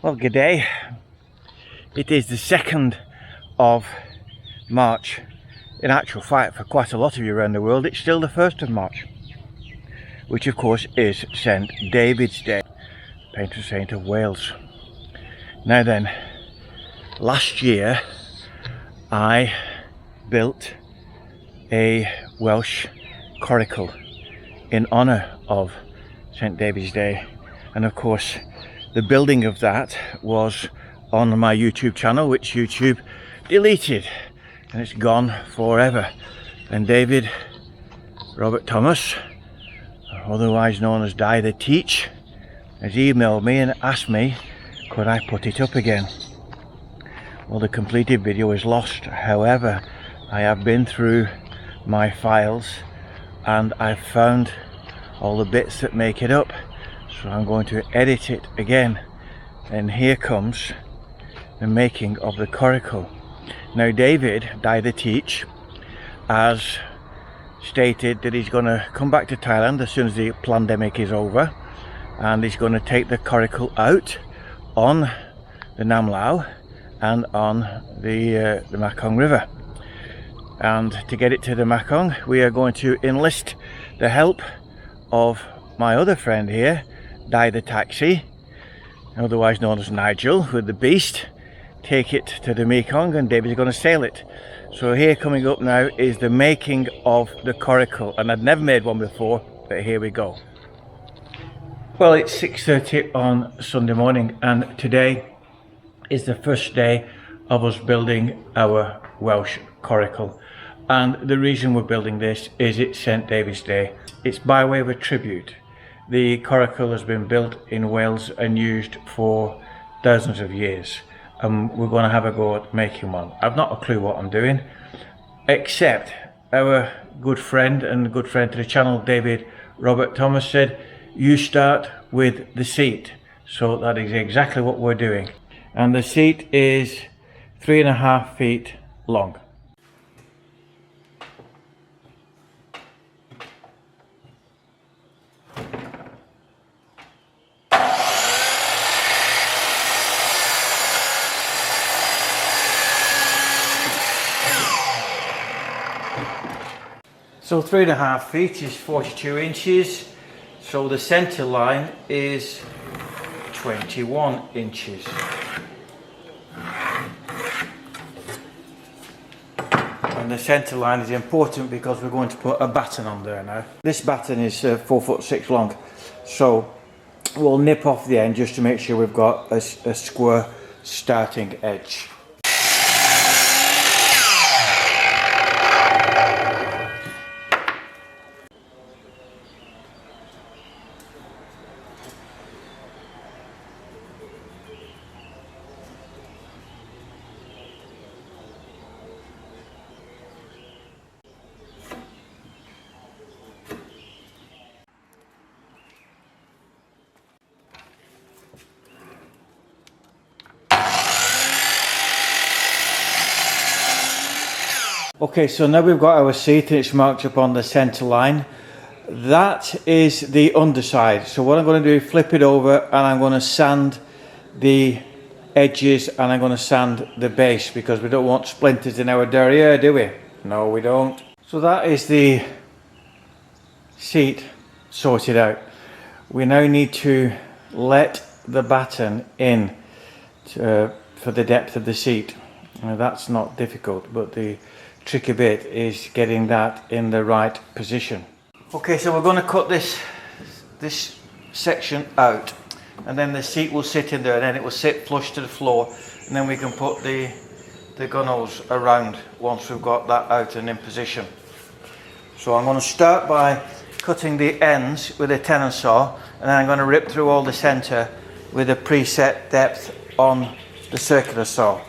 Well, good day. It is the 2nd of March. In actual fact, for quite a lot of you around the world, it's still the 1st of March, which of course is St. David's Day, patron saint of Wales. Now then, last year I built a Welsh Corical in honour of St. David's Day, and of course the building of that was on my YouTube channel, which YouTube deleted, and it's gone forever. And David Robert Thomas, otherwise known as Dai the Teach, has emailed me and asked me could I put it up again. Well, the completed video is lost. However, I have been through my files and I've found all the bits that make it up, so I'm going to edit it again. And here comes the making of the Corical. Now David, Dai the Teach, has stated that he's going to come back to Thailand as soon as the pandemic is over, and he's going to take the Corical out on the Nam Lao and on the Mekong River. And to get it to the Mekong, we are going to enlist the help of my other friend here, Dai the Taxi, otherwise known as Nigel, with the beast. Take it to the Mekong and David's going to sail it. So here coming up now is the making of the Corical, and I'd never made one before, but here we go. Well, it's 6:30 on Sunday morning, and today is the first day of us building our Welsh Corical. And the reason we're building this is it's St. David's Day. It's by way of a tribute. The Corical has been built in Wales and used for thousands of years, and we're going to have a go at making one. I've not a clue what I'm doing, except our good friend and good friend to the channel, David Robert Thomas, said you start with the seat. So that is exactly what we're doing, and the seat is 3.5 feet long. So 3.5 feet is 42 inches, so the centre line is 21 inches. And the centre line is important because we're going to put a batten on there now. This batten is 4'6" long, so we'll nip off the end just to make sure we've got a square starting edge. Okay, so now we've got our seat and it's marked up on the centre line. That is the underside. So what I'm going to do is flip it over and I'm going to sand the edges and I'm going to sand the base, because we don't want splinters in our derriere, do we? No, we don't. So that is the seat sorted out. We now need to let the batten in for the depth of the seat. Now that's not difficult, but the tricky bit is getting that in the right position. Okay, so we're going to cut this section out, and then the seat will sit in there, and then it will sit flush to the floor, and then we can put the gunnels around once we've got that out and in position. So I'm going to start by cutting the ends with a tenon saw, and then I'm going to rip through all the centre with a preset depth on the circular saw.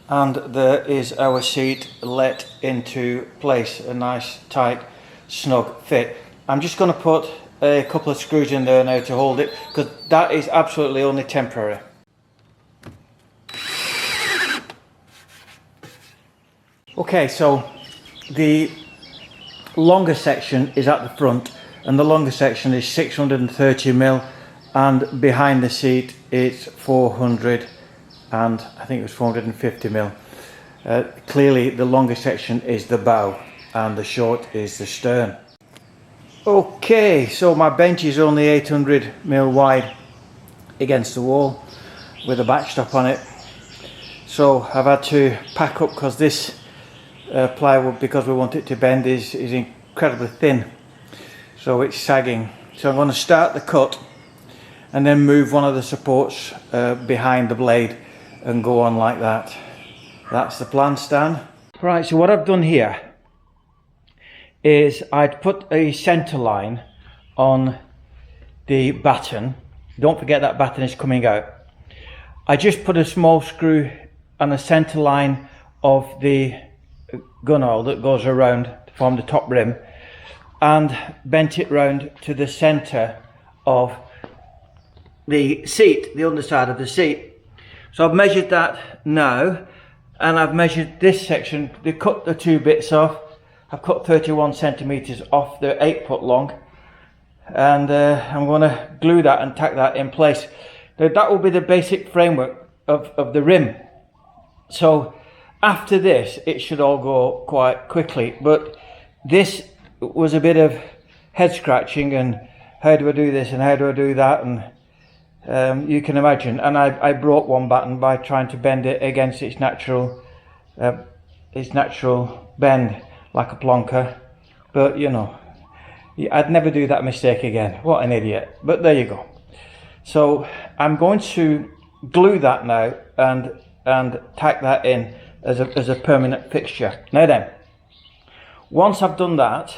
And there is our seat let into place, a nice tight snug fit. I'm just going to put a couple of screws in there now to hold it, because that is absolutely only temporary. Okay, so the longer section is at the front, and the longer section is 630mm, and behind the seat it's 400, and I think it was 450mm. Clearly the longer section is the bow and the short is the stern. Okay, so my bench is only 800mm wide against the wall with a backstop on it. So I've had to pack up, because this plywood, because we want it to bend, is incredibly thin, so it's sagging. So I'm going to start the cut and then move one of the supports behind the blade and go on like that. That's the plan, Stan. Right, so what I've done here is I'd put a centre line on the batten. Don't forget that batten is coming out. I just put a small screw on the centre line of the gun oil that goes around to form the top rim, and bent it round to the centre of the seat, the underside of the seat. So I've measured that now, and I've measured this section. They cut the two bits off. I've cut 31 centimetres off. They're 8 foot long, and I'm going to glue that and tack that in place. Now, that will be the basic framework of the rim. So after this it should all go quite quickly, but this was a bit of head scratching, and how do I do this and how do I do that, and you can imagine. And I broke one batten by trying to bend it against its natural bend, like a plonker. But you know, I'd never do that mistake again. What an idiot. But there you go. So I'm going to glue that now and tack that in as a permanent fixture. Now then, once I've done that,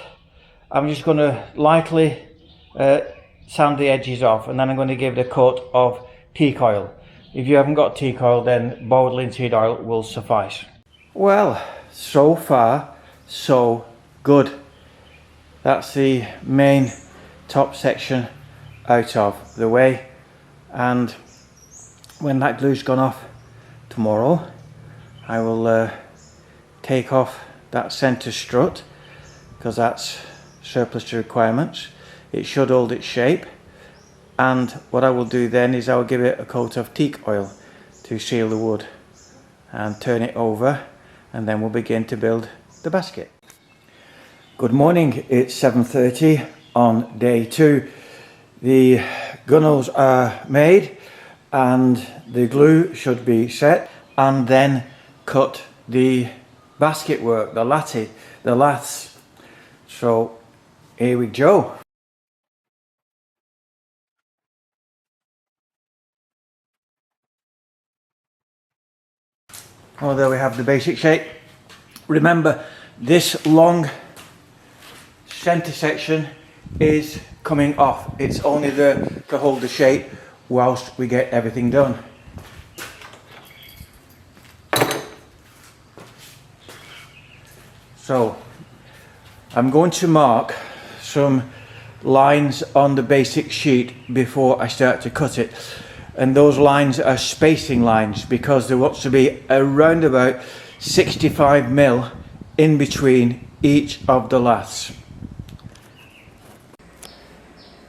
I'm just going to lightly sand the edges off, and then I'm going to give it a coat of teak oil. If you haven't got teak oil, then boiled linseed oil will suffice. Well, so far so good. That's the main top section out of the way, and when that glue's gone off tomorrow, I will take off that centre strut, because that's surplus to requirements. It should hold its shape, and what I will do then is I will give it a coat of teak oil to seal the wood and turn it over, and then we'll begin to build the basket. Good morning, it's 7:30 on day 2. The gunnels are made and the glue should be set, and then cut the basket work, the laths. So here we go. Oh, there we have the basic shape. Remember, this long centre section is coming off. It's only there to hold the shape whilst we get everything done. So I'm going to mark some lines on the basic sheet before I start to cut it, and those lines are spacing lines, because there wants to be around about 65mm in between each of the laths.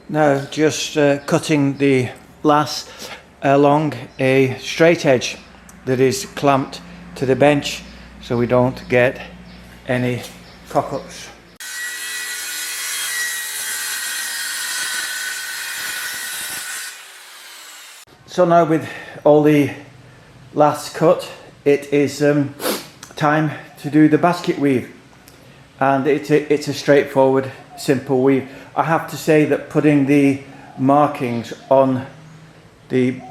Now just cutting the laths along a straight edge that is clamped to the bench, so we don't get any cock-ups. So now, with all the laths cut, it is time to do the basket weave, and it's a straightforward, simple weave. I have to say that putting the markings on the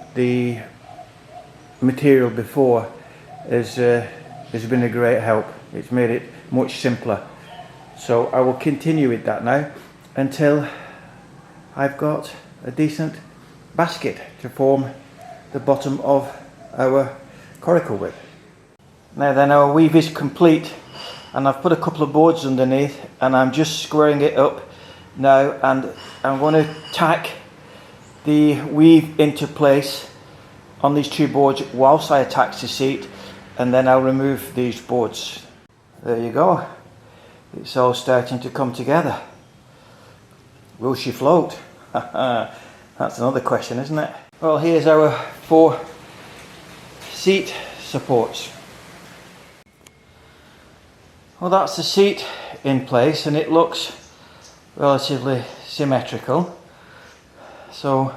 material before has been a great help. It's made it much simpler. So I will continue with that now until I've got a decent basket to form the bottom of our coracle with. Now then, our weave is complete, and I've put a couple of boards underneath, and I'm just squaring it up now, and I'm going to tack the weave into place on these two boards whilst I attach the seat, and then I'll remove these boards. There you go. It's all starting to come together. Will she float? That's another question, isn't it? Well, here's our 4 seat supports. Well, that's the seat in place, and it looks relatively symmetrical. So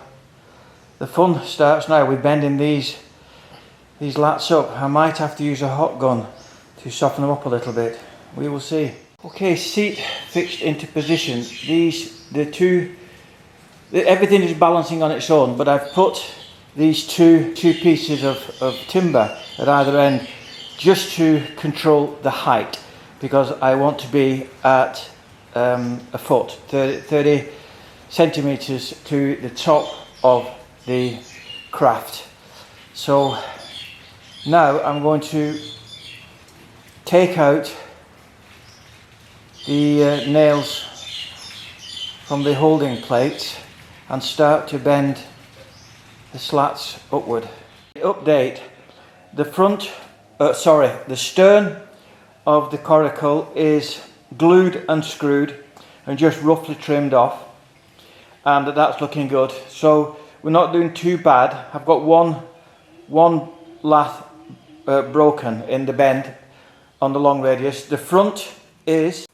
the fun starts now with bending these lats up. I might have to use a hot gun to soften them up a little bit. We will see. Okay, seat fixed into position. Everything is balancing on its own, but I've put these two pieces of timber at either end just to control the height, because I want to be at a foot, 30 centimeters to the top of the craft. So now I'm going to take out the nails from the holding plates and start to bend the slats upward. Update: the stern of the coracle is glued and screwed and just roughly trimmed off, and that's looking good. So we're not doing too bad. I've got one lath broken in the bend on the long radius. The front is,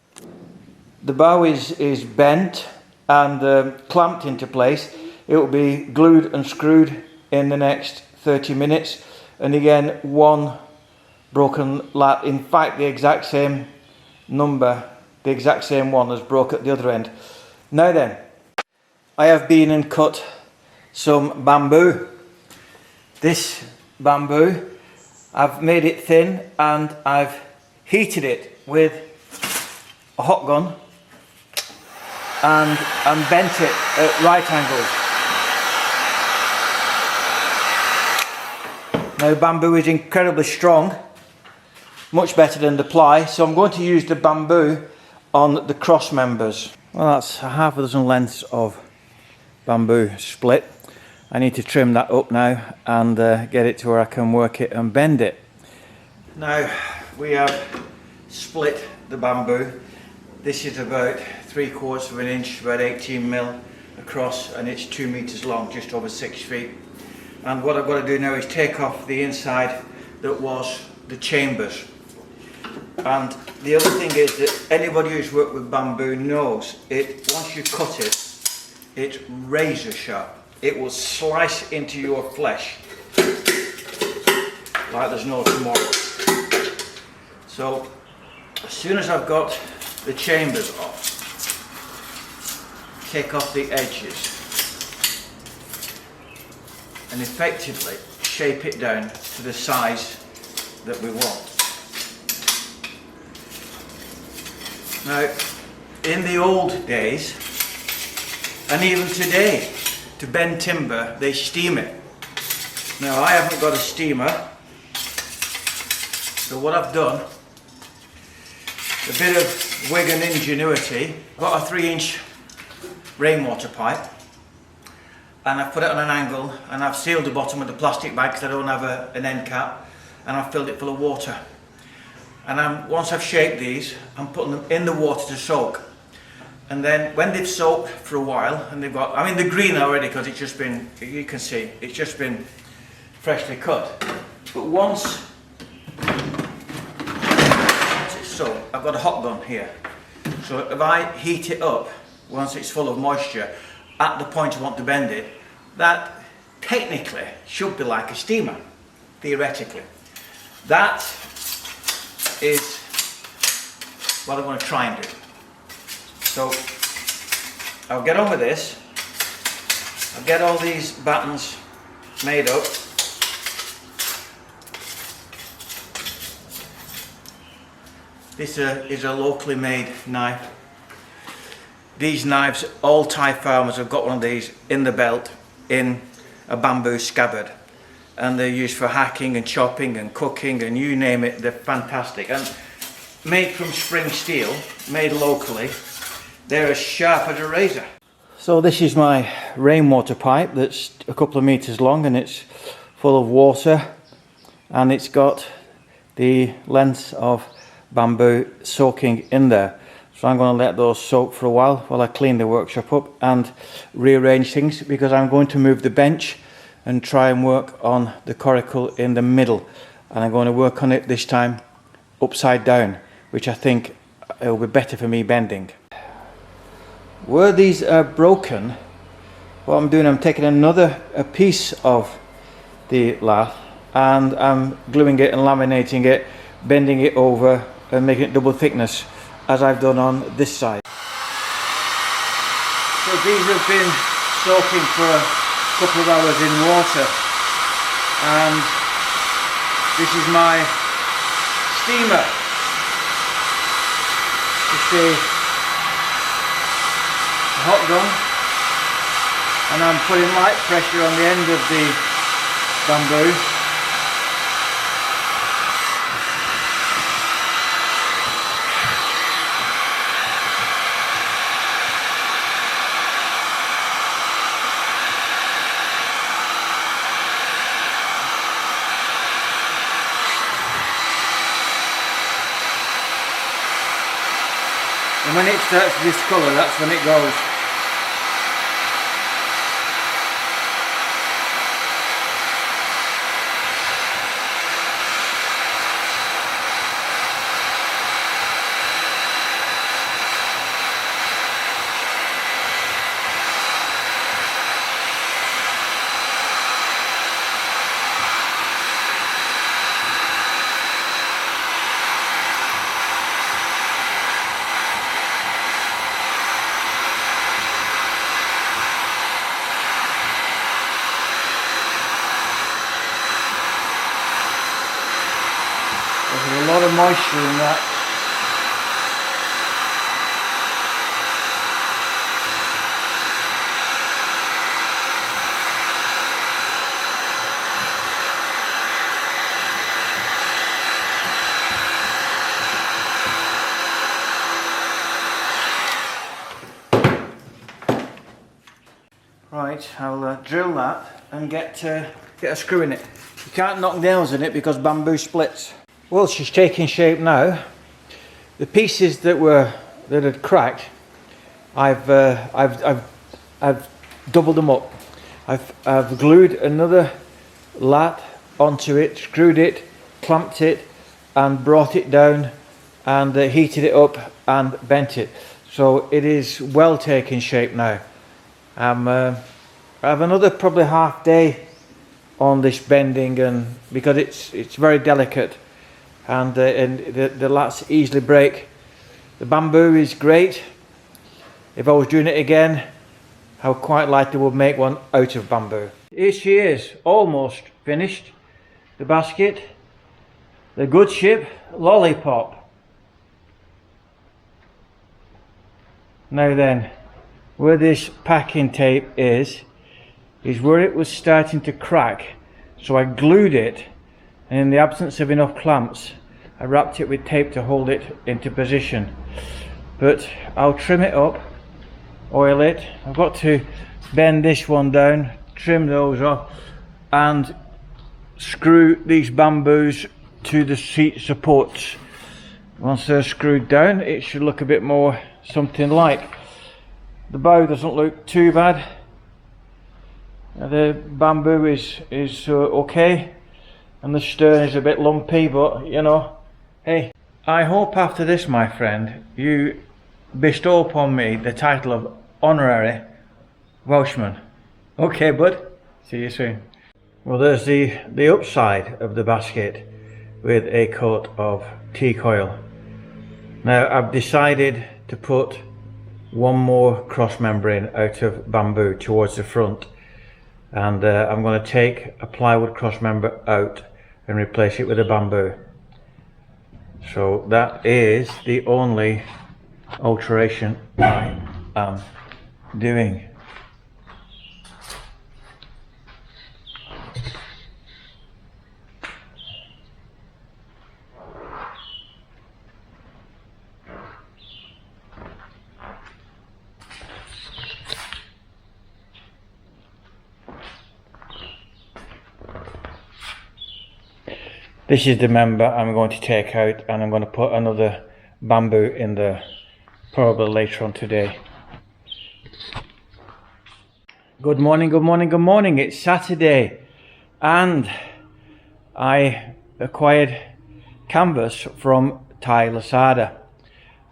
the bow is bent and clamped into place. It will be glued and screwed in the next 30 minutes. And again, one broken lat, in fact the exact same number, the exact same one as broke at the other end. Now then, I have been and cut some bamboo. This bamboo, I've made it thin and I've heated it with a hot gun and bent it at right angles. Now, bamboo is incredibly strong, much better than the ply, so I'm going to use the bamboo on the cross members. Well, that's a half a dozen lengths of bamboo split. I need to trim that up now and get it to where I can work it and bend it. Now we have split the bamboo. This is about 3/4 of an inch, about 18mm across, and it's 2 meters long, just over 6 feet. And what I've got to do now is take off the inside that was the chambers. And the other thing is that anybody who's worked with bamboo knows it, once you cut it, it's razor sharp. It will slice into your flesh like there's no tomorrow. So as soon as I've got the chambers off, take off the edges and effectively shape it down to the size that we want. Now, in the old days, and even today, to bend timber, they steam it. Now, I haven't got a steamer, so what I've done, a bit of wig and ingenuity, I've got a 3-inch rainwater pipe, and I've put it on an angle, and I've sealed the bottom with a plastic bag because I don't have an end cap, and I've filled it full of water. And once I've shaped these, I'm putting them in the water to soak. And then when they've soaked for a while, and they've got, I mean they're green already because it's just been, you can see, it's just been freshly cut. But once it's soaked, I've got a hot gun here. So if I heat it up, once it's full of moisture, at the point I want to bend it, that technically should be like a steamer, theoretically. That is what I'm going to try and do. So I'll get on with this. I'll get all these battens made up. This is a locally made knife. These knives, all Thai farmers have got one of these in the belt in a bamboo scabbard. and they're used for hacking and chopping and cooking and you name it. They're fantastic, and made from spring steel, made locally. They're as sharp as a razor. So this is my rainwater pipe that's a couple of meters long, and it's full of water, and it's got the length of bamboo soaking in there. So I'm going to let those soak for a while I clean the workshop up and rearrange things, because I'm going to move the bench and try and work on the coracle in the middle, and I'm going to work on it this time upside down, which I think it will be better for me bending. Where these are broken, what I'm doing, I'm taking a piece of the lath and I'm gluing it and laminating it, bending it over and making it double thickness, as I've done on this side. So these have been soaking for a couple of hours in water, and this is my steamer. You see, hot gun, and I'm putting light pressure on the end of the bamboo. And when it starts to discolour, that's when it goes. There's a lot of moisture in that. Right, I'll drill that and get a screw in it. You can't knock nails in it because bamboo splits. Well, she's taking shape now. The pieces that had cracked, I've doubled them up. I've glued another lat onto it, screwed it, clamped it, and brought it down, and heated it up and bent it. So it is well taking shape now. I have another probably half day on this bending, and because it's very delicate. And the lats easily break. The bamboo is great. If I was doing it again, I would quite likely would make one out of bamboo. Here she is, almost finished. The basket, the good ship, lollipop. Now then, where this packing tape is where it was starting to crack. So I glued it, and in the absence of enough clamps, I wrapped it with tape to hold it into position. But I'll trim it up, oil it. I've got to bend this one down, trim those off, and screw these bamboos to the seat supports. Once they're screwed down, it should look a bit more something like. The bow doesn't look too bad. The bamboo is okay, and the stern is a bit lumpy, but you know, hey. I hope after this, my friend, you bestow upon me the title of Honorary Welshman. Okay, bud? See you soon. Well, there's the upside of the basket with a coat of teak oil. Now, I've decided to put one more cross membrane out of bamboo towards the front, and I'm going to take a plywood cross member out and replace it with a bamboo. So that is the only alteration I am doing. This is the member I'm going to take out, and I'm going to put another bamboo in there probably later on today. Good morning, good morning, good morning. It's Saturday and I acquired canvas from Thai Lazada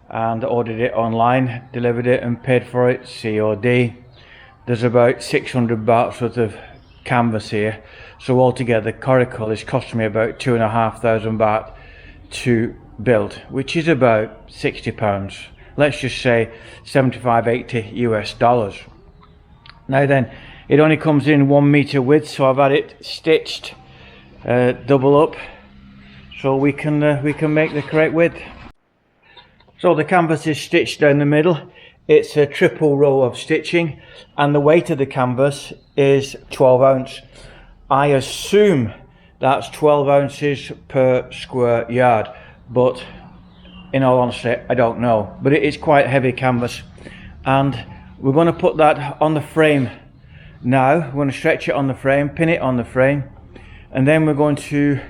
and ordered it online, delivered it and paid for it COD. There's about 600 bahts worth of canvas here, so altogether Corical is costing me about 2,500 baht to build, which is about £60. Let's just say 75-80 US dollars. Now then, it only comes in 1 meter width, so I've had it stitched double up so we can make the correct width. So the canvas is stitched down the middle. It's a triple row of stitching, and the weight of the canvas is 12 ounce. I assume that's 12 ounces per square yard, but in all honesty I don't know. But it is quite heavy canvas, and we're going to put that on the frame now. We're going to stretch it on the frame, pin it on the frame, and then we're going to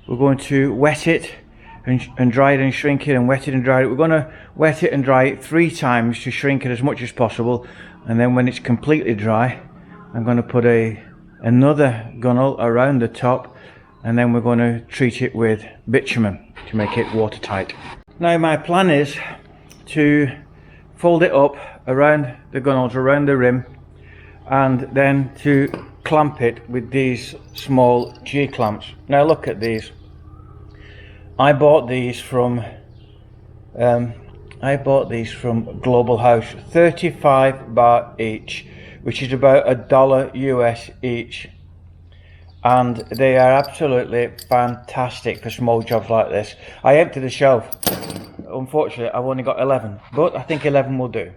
wet it and dry it and shrink it, and wet it and dry it. We're going to wet it and dry it 3 times to shrink it as much as possible, and then when it's completely dry I'm going to put another gunnel around the top, and then we're going to treat it with bitumen to make it watertight. Now my plan is to fold it up around the gunnels, around the rim, and then to clamp it with these small G clamps. Now look at these. I bought these from Global House, 35 baht each, which is about $1 US each, and they are absolutely fantastic for small jobs like this. I emptied the shelf. Unfortunately I've only got 11, but I think 11 will do.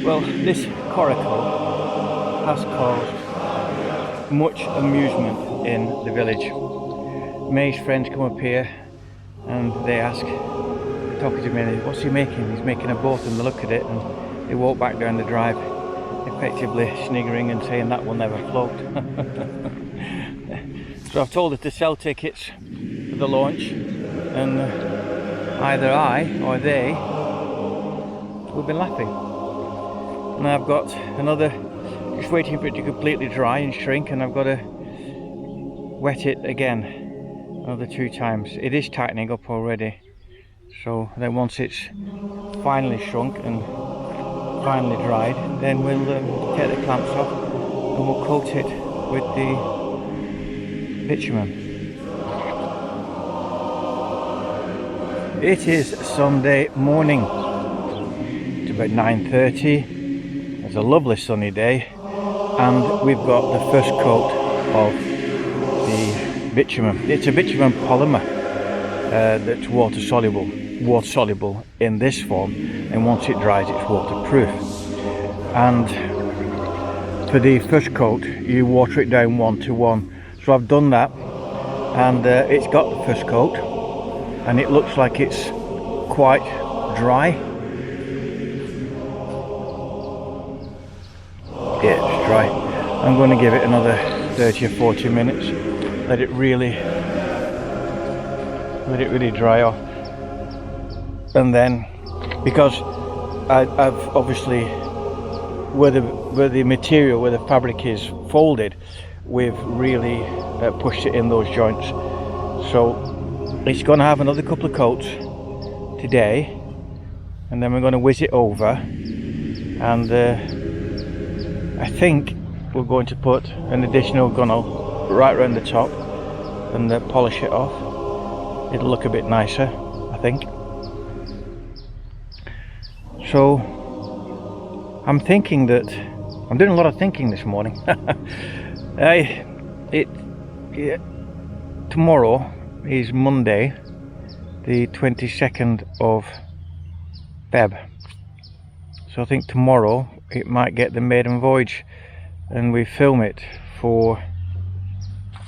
Well, this Corical has caused much amusement in the village. May's friends come up here and they ask, talking to me, what's he making? He's making a boat, and they look at it and they walk back down the drive, effectively sniggering and saying that will never float. So I've told her to sell tickets for the launch, and either I or they will be laughing. And I've got another, just waiting for it to completely dry and shrink, and I've got to wet it again another 2 times. It is tightening up already, so then once it's finally shrunk and finally dried, then we'll take the clamps off and we'll coat it with the bitumen. It is Sunday morning. It's about 9:30. It's a lovely sunny day, and we've got the first coat of the bitumen. It's a bitumen polymer that's water soluble in this form, and once it dries it's waterproof. And for the first coat you water it down 1 to 1. So I've done that, and it's got the first coat, and it looks like it's quite dry. Yeah, it's dry. I'm going to give it another 30 or 40 minutes, let it really dry off, and then, because I've obviously, where the material, where the fabric is folded, we've really pushed it in those joints, so it's going to have another couple of coats today, and then we're going to whiz it over, and I think we're going to put an additional gunnel right around the top and polish it off. It'll look a bit nicer, I think. So I'm thinking that I'm doing a lot of thinking this morning. Tomorrow is Monday, the 22nd of Feb. So I think tomorrow it might get the maiden voyage and we film it for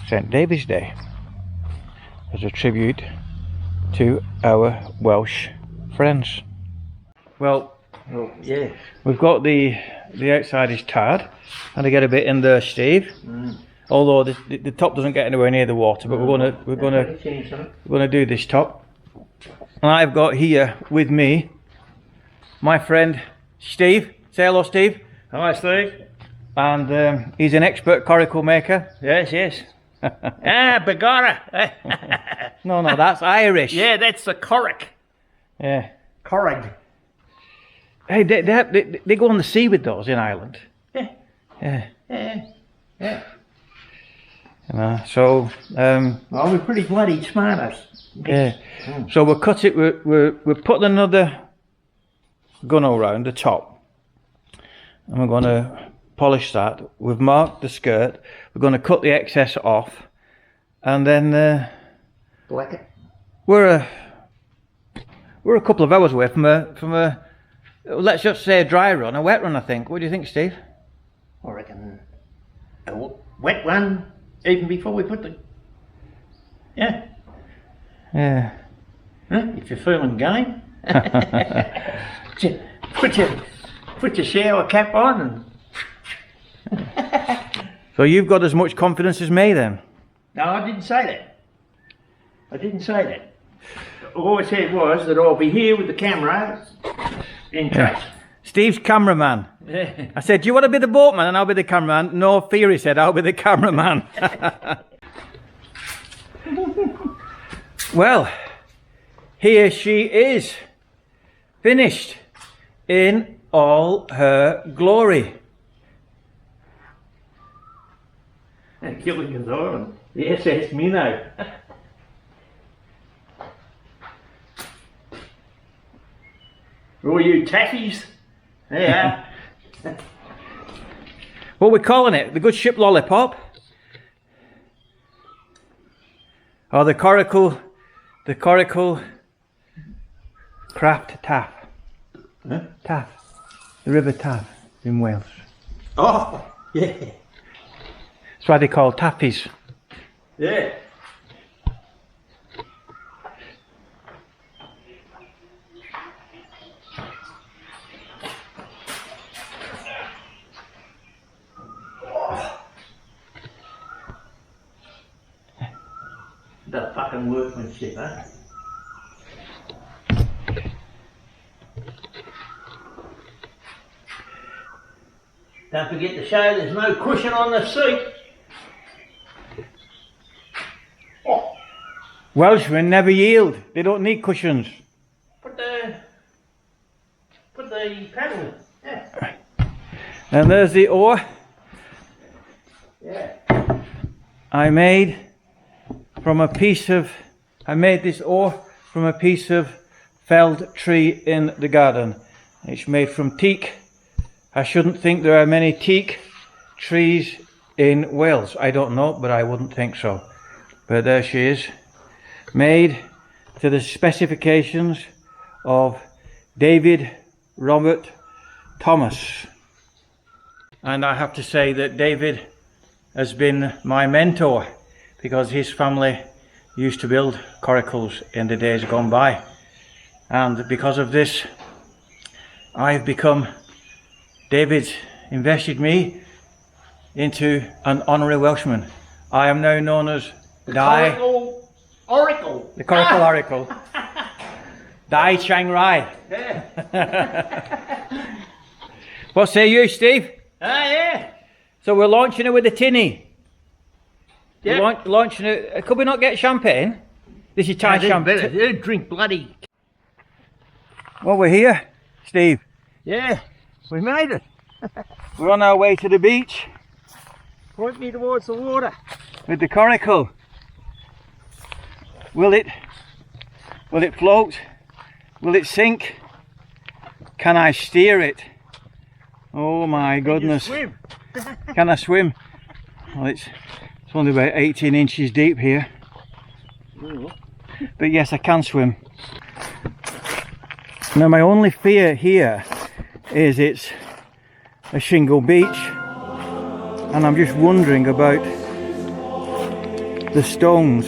St. David's Day as a tribute to our Welsh friends. Well, yeah, we've got the outside is tarred, and I get a bit in there, Steve. Although the top doesn't get anywhere near the water, but we're gonna do this top. And I've got here with me my friend Steve. Say hello, Steve. Hi, Steve. And he's an expert coracle maker. Yes. Begorra. No, that's Irish. Yeah, that's the coric. Yeah. Corrig. Hey, they go on the sea with those in Ireland. Yeah. You know, so well, we're pretty bloody smart us. Yeah. So we'll cut it. We're putting another gunnel round the top, and we're going to polish that. We've marked the skirt. We're going to cut the excess off, and then Black it. we're a couple of hours away from a let's just say a dry run, a wet run. I think. What do you think, Steve? I reckon a wet one, even before we put the. Yeah. Yeah. Huh? If you're feeling game. Put your shower cap on and. So you've got as much confidence as me then? No, I didn't say that. All I said was that I'll be here with the camera in case. Steve's cameraman. Yeah. I said, do you want to be the boatman and I'll be the cameraman? No fear, he said, I'll be the cameraman. Well, here she is, finished in all her glory. Gilligan's Island. Yes, that's me now. All you taffies. Yeah. What we're calling it? The good ship lollipop? Or the coracle craft Taff. Huh? Taff. The River Taff in Wales. Oh, yeah. That's why they call taffies. Yeah. The fucking workmanship, huh? Don't forget to show there's no cushion on the seat. Oh. Welshmen never yield. They don't need cushions. Put the paddle. Yeah. And there's the oar. Yeah. I made this oar from a piece of felled tree in the garden. It's made from teak. I shouldn't think there are many teak trees in Wales. I don't know, but I wouldn't think so. But there she is, made to the specifications of David Robert Thomas. And I have to say that David has been my mentor, because his family used to build coracles in the days gone by. And because of this, David's invested me into an honorary Welshman. I am now known as Dai. Oracle. The Coracle Oracle. Dai Chiang Rai. Yeah. What say you, Steve? Yeah. So we're launching it with a tinny. Yeah. We're launching it. Could we not get champagne? This is Thai champagne. They drink bloody. Well, we're here, Steve. Yeah. We made it. We're on our way to the beach. Point me towards the water. With the coracle. Will it float? Will it sink? Can I steer it? Oh my goodness. Swim. Can I swim? Well, it's only about 18 inches deep here. But yes, I can swim. Now my only fear here is it's a shingle beach, and I'm just wondering about the stones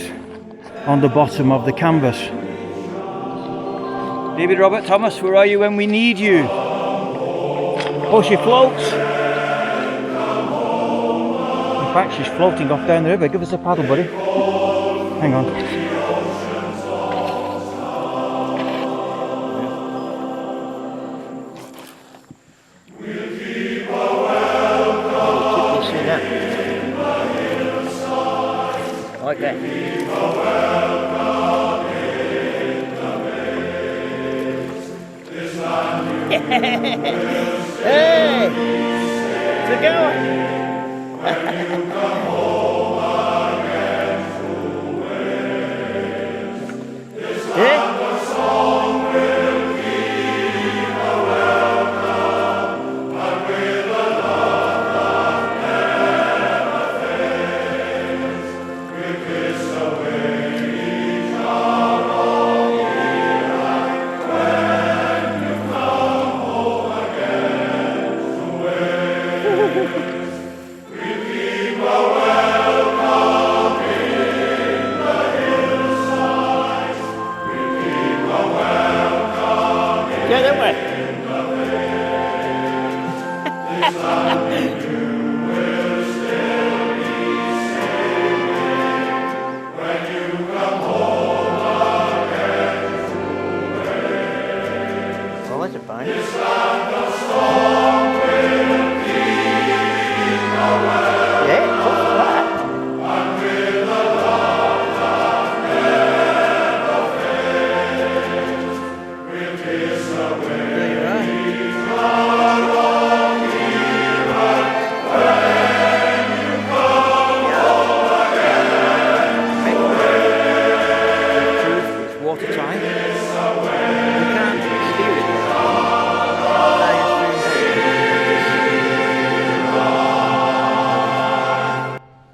on the bottom of the canvas. David Robert Thomas, where are you when we need you? Oh, she floats. In fact, she's floating off down the river. Give us a paddle, buddy. Hang on. Like that. Hey! How's it going? Yeah, that way. Oh, that's a fine. Yeah, what's that?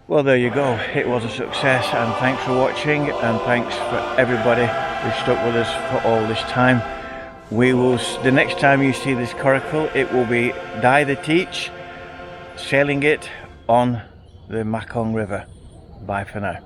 Well, there you go. It was a success, and thanks for watching, and thanks for everybody who stuck with us for all this time. We will, the next time you see this coracle, it will be Dai the Teach sailing it on the Mekong River. Bye for now.